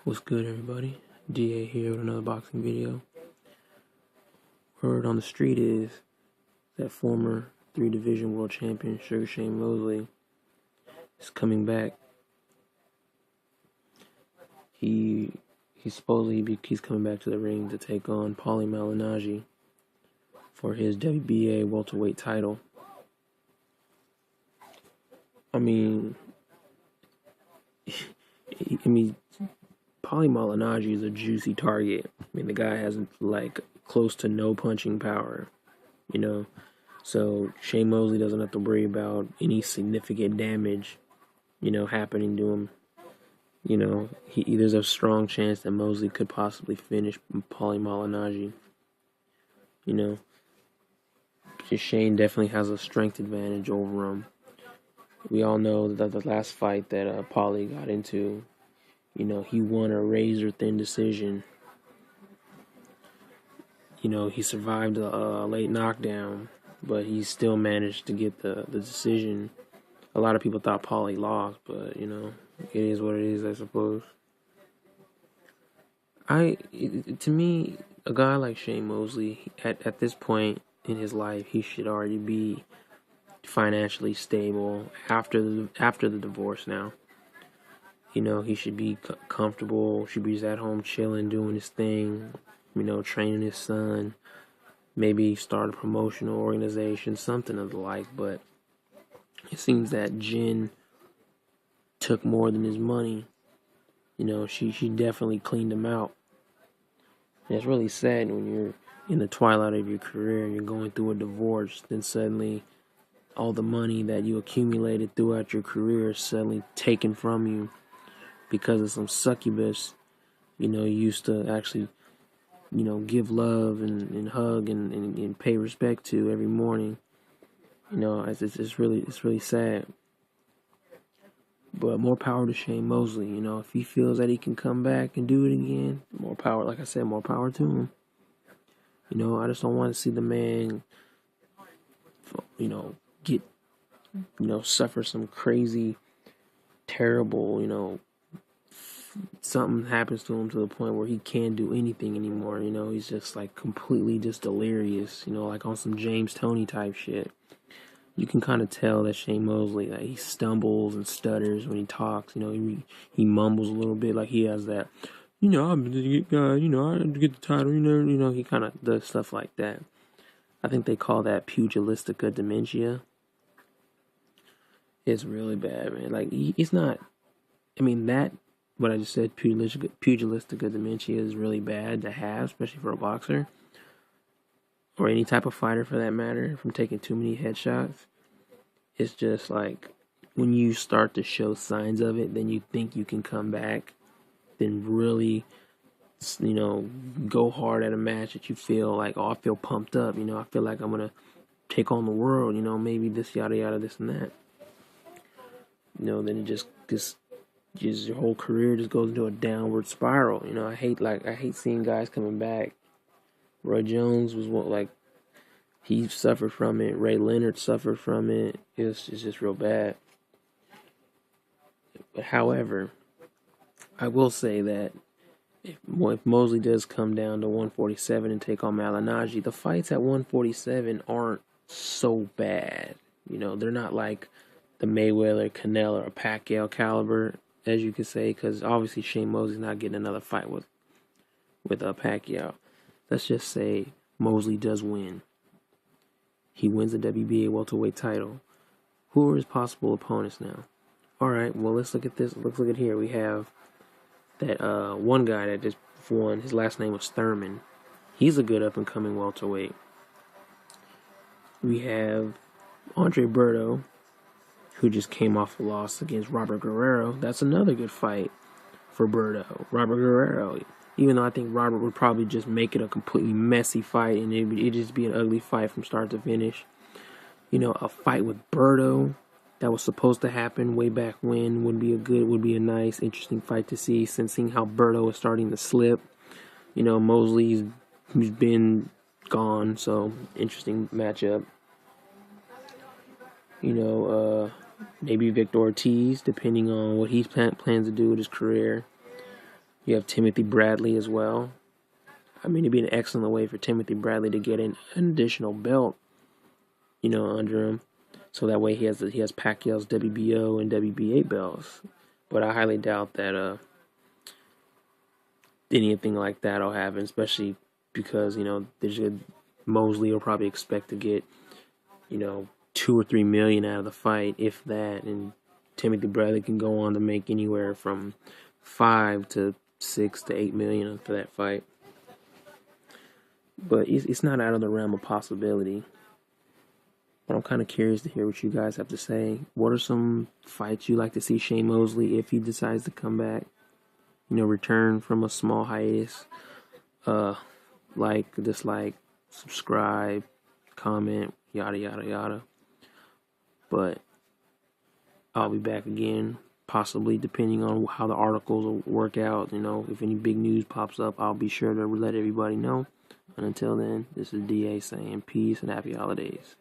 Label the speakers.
Speaker 1: What's good, everybody? DA here with another boxing video. Word on the street is that former 3-division world champion Sugar Shane Mosley is coming back. He's coming back to the ring to take on Paulie Malignaggi for his WBA Welterweight title. I mean, Paulie Malignaggi is a juicy target. I mean, the guy has close to no punching power, So Shane Mosley doesn't have to worry about any significant damage, happening to him. There's a strong chance that Mosley could possibly finish Paulie Malignaggi. Shane definitely has a strength advantage over him. We all know that the last fight that Paulie got into, he won a razor-thin decision. He survived a late knockdown, but he still managed to get the decision. A lot of people thought Paulie lost, but, it is what it is, I suppose. To me, a guy like Shane Mosley, at this point in his life, he should already be financially stable after the divorce now. He should be comfortable, should be just at home chilling, doing his thing, training his son, maybe start a promotional organization, something of the like. But it seems that Jen took more than his money. She definitely cleaned him out. And it's really sad when you're in the twilight of your career and you're going through a divorce, then suddenly all the money that you accumulated throughout your career is suddenly taken from you because of some succubus, you used to actually, give love and hug and pay respect to every morning. It's really sad. But more power to Shane Mosley. If he feels that he can come back and do it again, more power. Like I said, more power to him. I just don't want to see the man, get, suffer some crazy, terrible, something happens to him to the point where he can't do anything anymore. He's just completely just delirious, like on some James Toney type shit. You can kind of tell that Shane Mosley, he stumbles and stutters when he talks. He mumbles a little bit, like he has that, I'm gonna get, I get the title. He kind of does stuff like that. I think they call that pugilistica dementia. It's really bad, man. It's not. What I just said, pugilistica dementia is really bad to have, especially for a boxer. Or any type of fighter for that matter, from taking too many headshots. It's just when you start to show signs of it, then you think you can come back, then really, go hard at a match that you feel I feel pumped up, I feel like I'm going to take on the world, maybe this, yada, yada, this and that. Then it just your whole career just goes into a downward spiral. I hate seeing guys coming back. Roy Jones was he suffered from it. Ray Leonard suffered from it. It's just real bad. But however, I will say that if Mosley does come down to 147 and take on Malignaggi, the fights at 147 aren't so bad. They're not like the Mayweather, Canelo, or Pacquiao caliber, as you could say, because obviously Shane Mosley's not getting another fight with Pacquiao. Let's just say Mosley does win. He wins the WBA welterweight title. Who are his possible opponents now? All right, well, let's look at this. Let's look at here. We have that one guy that just won. His last name was Thurman. He's a good up-and-coming welterweight. We have Andre Berto, who just came off a loss against Robert Guerrero. That's another good fight for Berto. Robert Guerrero, even though I think Robert would probably just make it a completely messy fight and it'd just be an ugly fight from start to finish. A fight with Berto that was supposed to happen way back when would be a nice, interesting fight to see, since seeing how Berto is starting to slip. Mosley's been gone, so interesting matchup. Maybe Victor Ortiz, depending on what he plans to do with his career. You have Timothy Bradley as well. I mean, it'd be an excellent way for Timothy Bradley to get an additional belt, under him. So that way he has Pacquiao's WBO and WBA belts. But I highly doubt that anything like that'll happen, especially because, Mosley will probably expect to get, 2 or 3 million out of the fight, if that, and Timothy Bradley can go on to make anywhere from 5 to 6 to 8 million for that fight. But it's not out of the realm of possibility. But I'm kind of curious to hear what you guys have to say. What are some fights you like to see Shane Mosley if he decides to come back? Return from a small hiatus. Like, dislike, subscribe, comment, yada, yada, yada. But I'll be back again, possibly, depending on how the articles will work out. If any big news pops up, I'll be sure to let everybody know. And until then, this is DA saying peace and happy holidays.